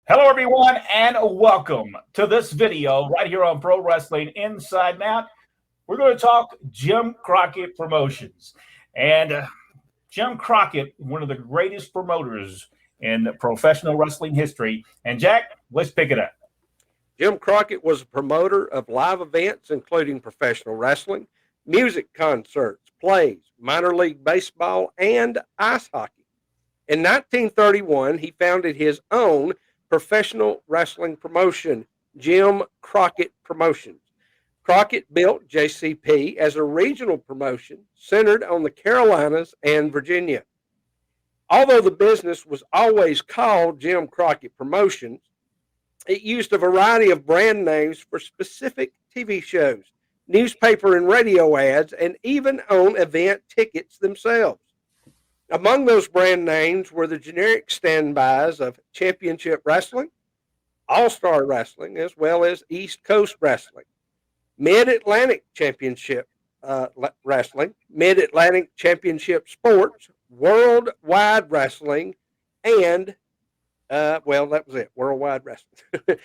Hello, everyone, and welcome to this video right here on Pro Wrestling Inside and Out. We're going to talk Jim Crockett Promotions. And Jim Crockett, one of the greatest promoters in professional wrestling history. And Jack, let's pick it up. Jim Crockett was a promoter of live events, including professional wrestling, music concerts, plays, minor league baseball, and ice hockey. In 1931, he founded his own professional wrestling promotion, Jim Crockett Promotions. Crockett built JCP as a regional promotion centered on the Carolinas and Virginia. Although the business was always called Jim Crockett Promotions, it used a variety of brand names for specific TV shows, newspaper and radio ads, and even on event tickets themselves. Among those brand names were the generic standbys of Championship Wrestling, All-Star Wrestling, as well as East Coast Wrestling, Mid-Atlantic Championship Wrestling, Mid-Atlantic Championship Sports, Worldwide Wrestling, and, that was it, Worldwide Wrestling.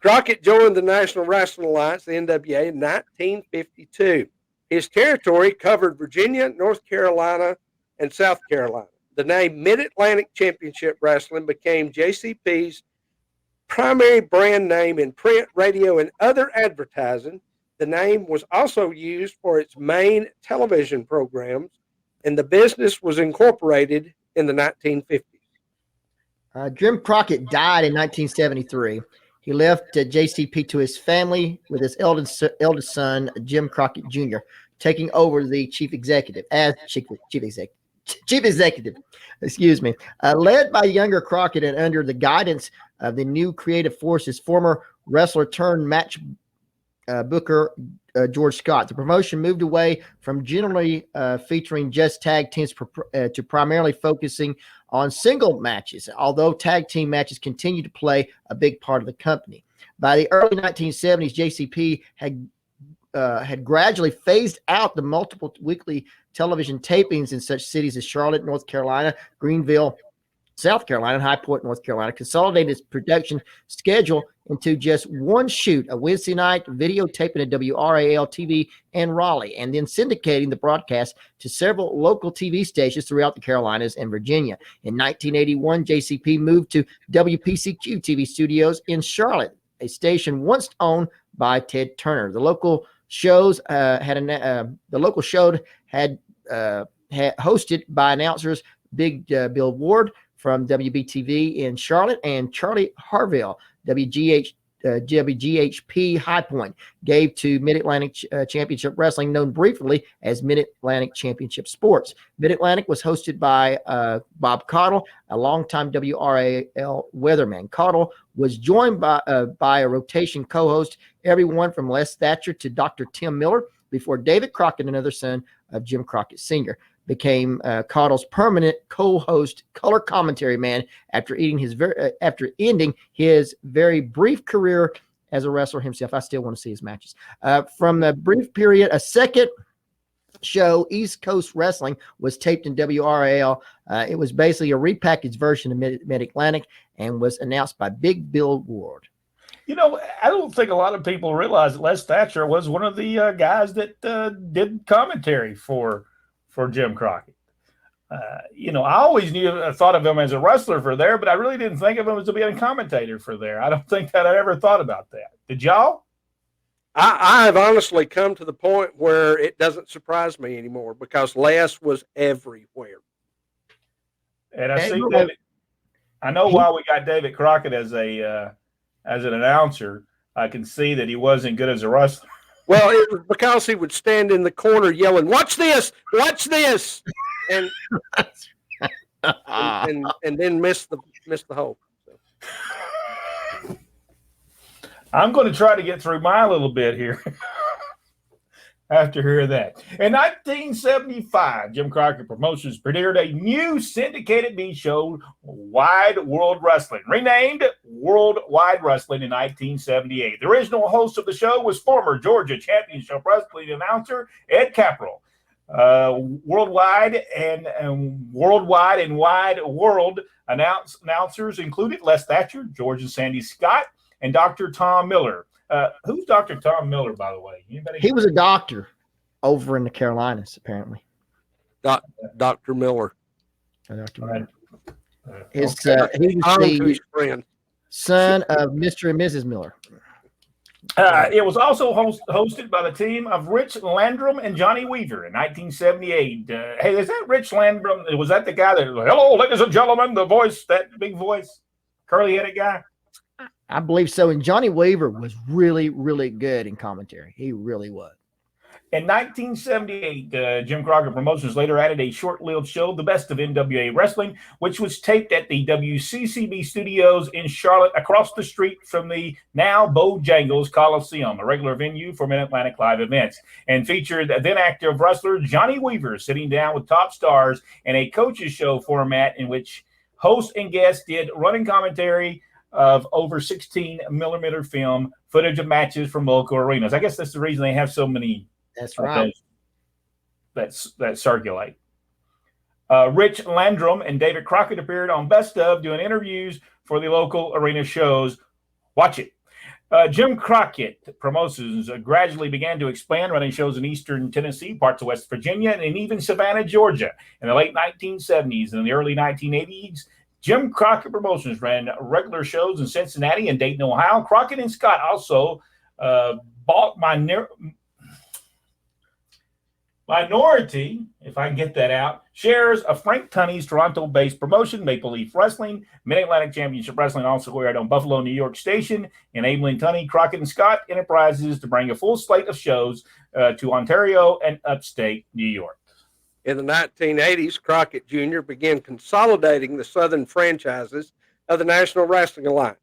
Crockett joined the National Wrestling Alliance, the NWA, in 1952. His territory covered Virginia, North Carolina, and South Carolina. The name Mid-Atlantic Championship Wrestling became JCP's primary brand name in print, radio, and other advertising. The name was also used for its main television programs, and the business was incorporated in the 1950s. Jim Crockett died in 1973. He left JCP to his family with his eldest son, Jim Crockett Jr., taking over the chief executive. Led by younger Crockett and under the guidance of the new creative forces, former wrestler turned match booker George Scott. The promotion moved away from generally featuring just tag teams to primarily focusing on single matches, although tag team matches continued to play a big part of the company. By the early 1970s, JCP had gradually phased out the multiple weekly television tapings in such cities as Charlotte, North Carolina, Greenville, South Carolina, and High Point, North Carolina, consolidated its production schedule into just one shoot, a Wednesday night videotaping at WRAL TV in Raleigh, and then syndicating the broadcast to several local TV stations throughout the Carolinas and Virginia. In 1981, JCP moved to WPCQ TV studios in Charlotte, a station once owned by Ted Turner. The local shows had hosted by announcers Big Bill Ward from WBTV in Charlotte and Charlie Harville, WGHP High Point, gave to Mid-Atlantic Championship Wrestling, known briefly as Mid-Atlantic Championship Sports. Mid-Atlantic was hosted by Bob Caudle, a longtime WRAL weatherman. Caudle was joined by a rotation co-host, everyone from Les Thatcher to Dr. Tim Miller, before David Crockett, another son of Jim Crockett Sr., became Caudle's permanent co-host, color commentary man after ending his very brief career as a wrestler himself. I still want to see his matches. From the brief period, a second show, East Coast Wrestling, was taped in WRAL. It was basically a repackaged version of Mid-Atlantic and was announced by Big Bill Ward. You know, I don't think a lot of people realize that Les Thatcher was one of the guys that did commentary for Jim Crockett. I always thought of him as a wrestler for there, but I really didn't think of him as being a commentator for there. I don't think that I ever thought about that. Did y'all? I have honestly come to the point where it doesn't surprise me anymore because Les was everywhere. And I see that. I know why we got David Crockett as an announcer. I can see that he wasn't good as a wrestler. Well, it was because he would stand in the corner yelling, "Watch this! Watch this!" and then miss the hole. So. I'm going to try to get through my little bit here after hearing that. In 1975, Jim Crockett Promotions premiered a new syndicated B show, Wide World Wrestling, renamed Worldwide Wrestling in 1978. The original host of the show was former Georgia Championship Wrestling announcer Ed Capperell. Worldwide and Wide World Announcers included Les Thatcher, George and Sandy Scott, and Dr. Tom Miller. Who's Dr. Tom Miller, by the way? Anybody? He was a doctor over in the Carolinas, apparently. Dr. Miller. Dr. Right. Miller. Okay. He was the friend. son of Mr. and Mrs. Miller. It was also hosted by the team of Rich Landrum and Johnny Weaver in 1978. Hey, is that Rich Landrum? Was that the guy that, hello, ladies and gentlemen, the voice, that big voice, curly-headed guy? I believe so. And Johnny Weaver was really, really good in commentary. He really was. In 1978, Jim Crockett Promotions later added a short-lived show, The Best of NWA Wrestling, which was taped at the WCCB studios in Charlotte, across the street from the now Bojangles Coliseum, a regular venue for Mid-Atlantic live events, and featured then-active wrestler Johnny Weaver sitting down with top stars in a coaches show format in which hosts and guests did running commentary of over 16 millimeter film footage of matches from local arenas. I guess that's the reason they have so many. That's right. That circulate. Rich Landrum and David Crockett appeared on Best Of doing interviews for the local arena shows. Watch it. Jim Crockett Promotions gradually began to expand, running shows in eastern Tennessee, parts of West Virginia, and even Savannah, Georgia. In the late 1970s and the early 1980s, Jim Crockett Promotions ran regular shows in Cincinnati and Dayton, Ohio. Crockett and Scott also bought minority, if I can get that out, shares of Frank Tunney's Toronto-based promotion, Maple Leaf Wrestling. Mid-Atlantic Championship Wrestling also aired on Buffalo, New York station, enabling Tunney, Crockett, and Scott Enterprises to bring a full slate of shows to Ontario and upstate New York. In the 1980s, Crockett Jr. began consolidating the southern franchises of the National Wrestling Alliance.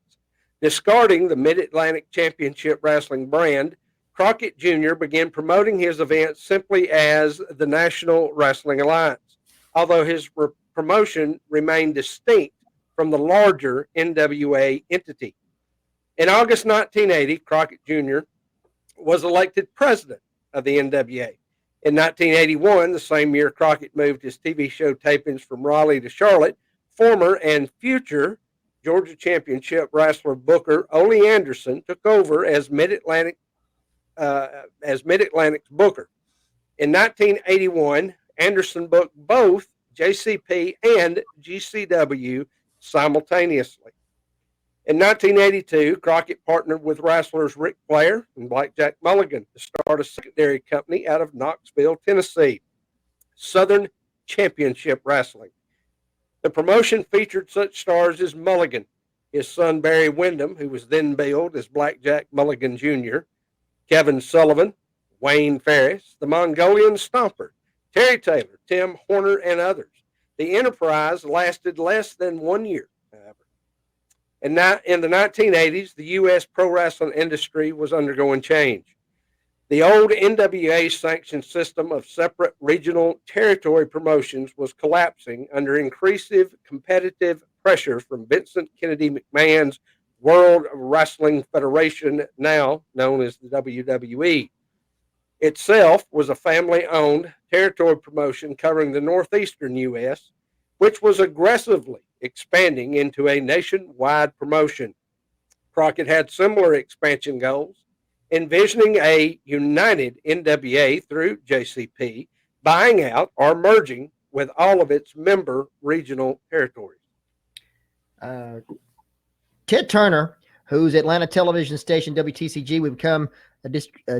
Discarding the Mid-Atlantic Championship Wrestling brand, Crockett Jr. began promoting his events simply as the National Wrestling Alliance, although his promotion remained distinct from the larger NWA entity. In August 1980, Crockett Jr. was elected president of the NWA. In 1981, the same year Crockett moved his TV show tapings from Raleigh to Charlotte, former and future Georgia Championship wrestler booker Ole Anderson took over as Mid-Atlantic's booker. In 1981, Anderson booked both JCP and GCW simultaneously. In 1982, Crockett partnered with wrestlers Ric Flair and Blackjack Mulligan to start a secondary company out of Knoxville, Tennessee, Southern Championship Wrestling. The promotion featured such stars as Mulligan, his son Barry Windham, who was then billed as Blackjack Mulligan Jr., Kevin Sullivan, Wayne Ferris, the Mongolian Stomper, Terry Taylor, Tim Horner, and others. The enterprise lasted less than 1 year, however. And now, in the 1980s, the U.S. pro wrestling industry was undergoing change. The old NWA sanctioned system of separate regional territory promotions was collapsing under increasing competitive pressure from Vincent Kennedy McMahon's World Wrestling Federation, now known as the WWE. Itself was a family-owned territory promotion covering the northeastern U.S., which was aggressively expanding into a nationwide promotion. Crockett had similar expansion goals, envisioning a united NWA through JCP, buying out or merging with all of its member regional territories. Ted Turner, whose Atlanta television station WTCG would become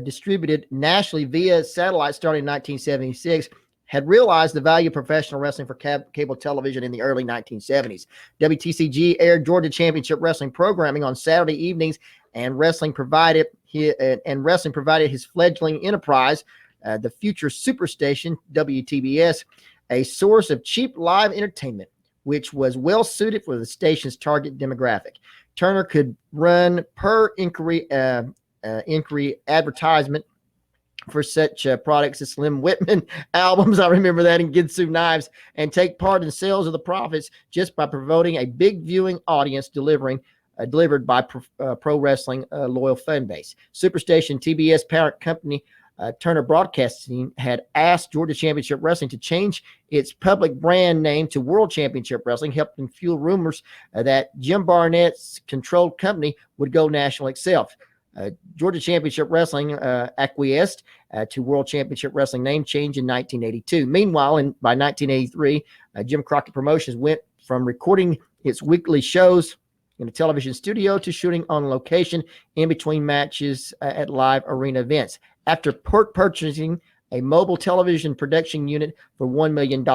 distributed nationally via satellite starting in 1976, had realized the value of professional wrestling for cable television in the early 1970s. WTCG aired Georgia Championship Wrestling programming on Saturday evenings, and wrestling provided his fledgling enterprise, the future superstation WTBS, a source of cheap live entertainment, which was well suited for the station's target demographic. Turner could run per inquiry advertisement for such products as Slim Whitman albums, I remember that, and Ginsu knives, and take part in sales of the profits just by promoting a big viewing audience delivered by pro wrestling loyal fan base. Superstation TBS parent company Turner Broadcasting had asked Georgia Championship Wrestling to change its public brand name to World Championship Wrestling, helping fuel rumors that Jim Barnett's controlled company would go national itself. Georgia Championship Wrestling acquiesced to World Championship Wrestling name change in 1982. Meanwhile, by 1983, Jim Crockett Promotions went from recording its weekly shows in a television studio to shooting on location in between matches at live arena events. After purchasing a mobile television production unit for $1 million,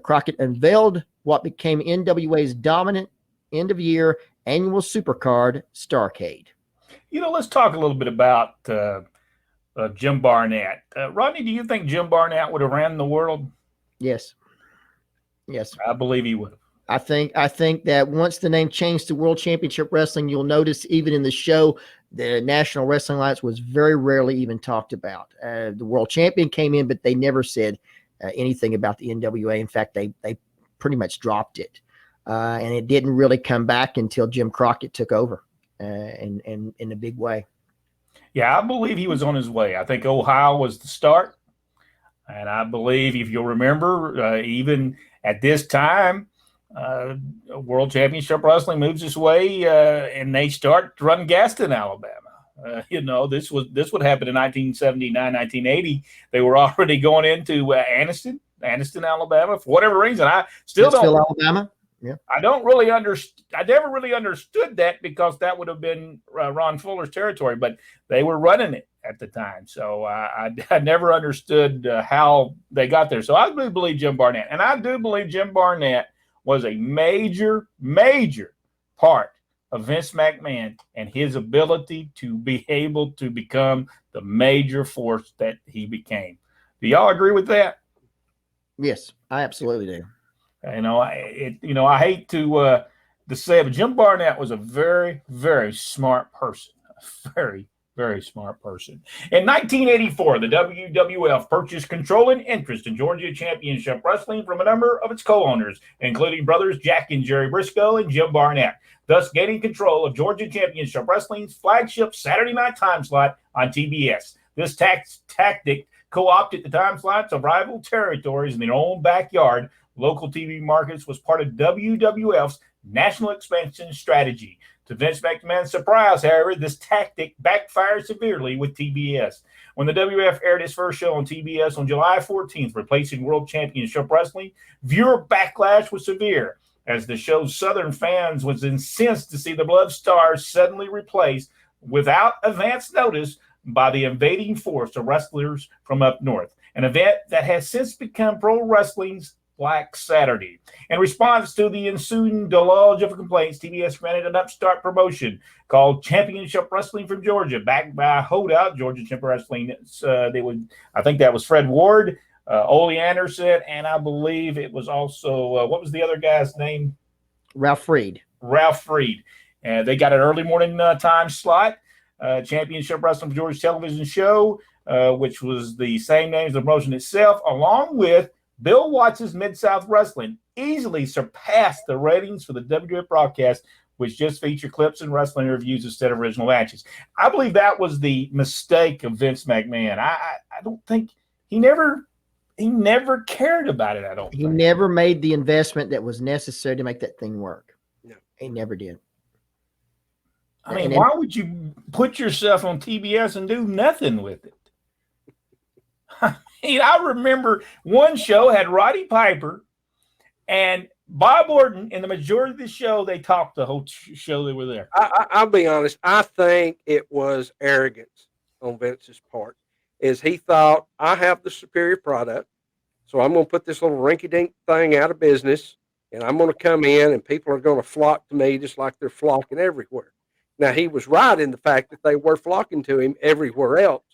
Crockett unveiled what became NWA's dominant end-of-year annual supercard, Starrcade. Let's talk a little bit about Jim Barnett. Rodney, do you think Jim Barnett would have ran the world? Yes. I believe he would have. I think that once the name changed to World Championship Wrestling, you'll notice even in the show, the National Wrestling Alliance was very rarely even talked about. The world champion came in, but they never said anything about the NWA. In fact, they pretty much dropped it. And it didn't really come back until Jim Crockett took over in a big way. Yeah, I believe he was on his way. I think Ohio was the start. And I believe, if you'll remember, even at this time, World Championship Wrestling moves its way, and they start running Gaston, Alabama. This would happen in 1979, 1980. They were already going into Anniston, Alabama, for whatever reason. I still don't. Alabama. Yeah. I don't really understand. I never really understood that, because that would have been Ron Fuller's territory, but they were running it at the time. So I never understood how they got there. So I do believe Jim Barnett, and I do believe Jim Barnett was a major part of Vince McMahon and his ability to be able to become the major force that he became. Do y'all agree with that? Yes, I absolutely do. I hate to say it, but Jim Barnett was a very, very smart person. A very, very smart person. In 1984, the WWF purchased controlling interest in Georgia Championship Wrestling from a number of its co-owners, including brothers Jack and Jerry Briscoe and Jim Barnett, thus gaining control of Georgia Championship Wrestling's flagship Saturday night time slot on TBS. This tactic co-opted the time slots of rival territories in their own backyard. Local TV markets was part of WWF's national expansion strategy. To Vince McMahon's surprise, however, this tactic backfired severely with TBS. When the WWF aired its first show on TBS on July 14th, replacing World Championship Wrestling, viewer backlash was severe, as the show's Southern fans was incensed to see the Blood Stars suddenly replaced without advance notice by the invading force of wrestlers from up north, an event that has since become pro wrestling's Black Saturday. In response to the ensuing deluge of complaints, TBS granted an upstart promotion called Championship Wrestling from Georgia, backed by Holdout Georgia Championship Wrestling. I think that was Fred Ward, Ole Anderson, and I believe it was also what was the other guy's name? Ralph Freed. They got an early morning time slot. Championship Wrestling from Georgia television show, which was the same name as the promotion itself, along with Bill Watts' Mid-South Wrestling, easily surpassed the ratings for the WWF broadcast, which just featured clips and wrestling reviews instead of original matches. I believe that was the mistake of Vince McMahon. I don't think he never cared about it. He never made the investment that was necessary to make that thing work. No, he never did. I mean, why would you put yourself on TBS and do nothing with it? I remember one show had Roddy Piper and Bob Orton. In the majority of the show, they talked the whole show they were there. I'll be honest. I think it was arrogance on Vince's part. Is he thought, I have the superior product, so I'm going to put this little rinky-dink thing out of business, and I'm going to come in, and people are going to flock to me just like they're flocking everywhere. Now, he was right in the fact that they were flocking to him everywhere else,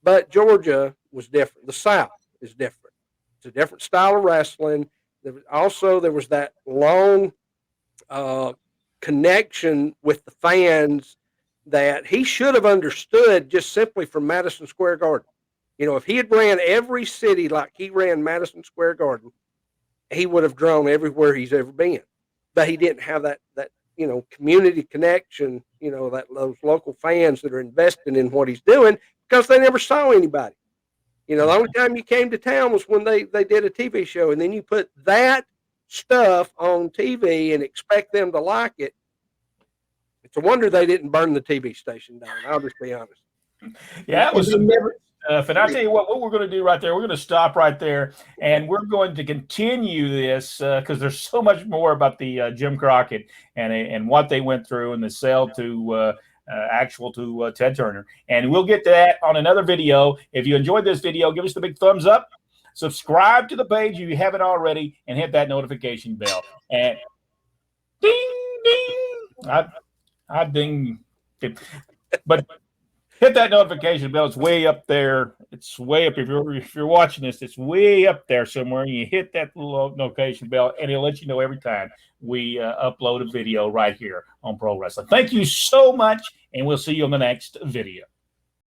but Georgia was different. The South is different. It's a different style of wrestling. There was that long connection with the fans that he should have understood just simply from Madison Square Garden. If he had ran every city like he ran Madison Square Garden, he would have drawn everywhere he's ever been. But he didn't have that community connection, that those local fans that are investing in what he's doing because they never saw anybody. The only time you came to town was when they did a TV show, and then you put that stuff on TV and expect them to like it. It's a wonder they didn't burn the TV station down. I'll just be honest. Yeah, it was some stuff. And I tell you what we're going to do right there, we're going to stop right there, and we're going to continue this because there's so much more about the Jim Crockett and what they went through and the sale to Ted Turner. And we'll get to that on another video. If you enjoyed this video, give us the big thumbs up. Subscribe to the page if you haven't already, and hit that notification bell. And ding, ding. I ding. But hit that notification bell. It's way up there. It's way up. If you're watching this, it's way up there somewhere. You hit that little notification bell, and it'll let you know every time we upload a video right here on Pro Wrestling. Thank you so much, and we'll see you on the next video.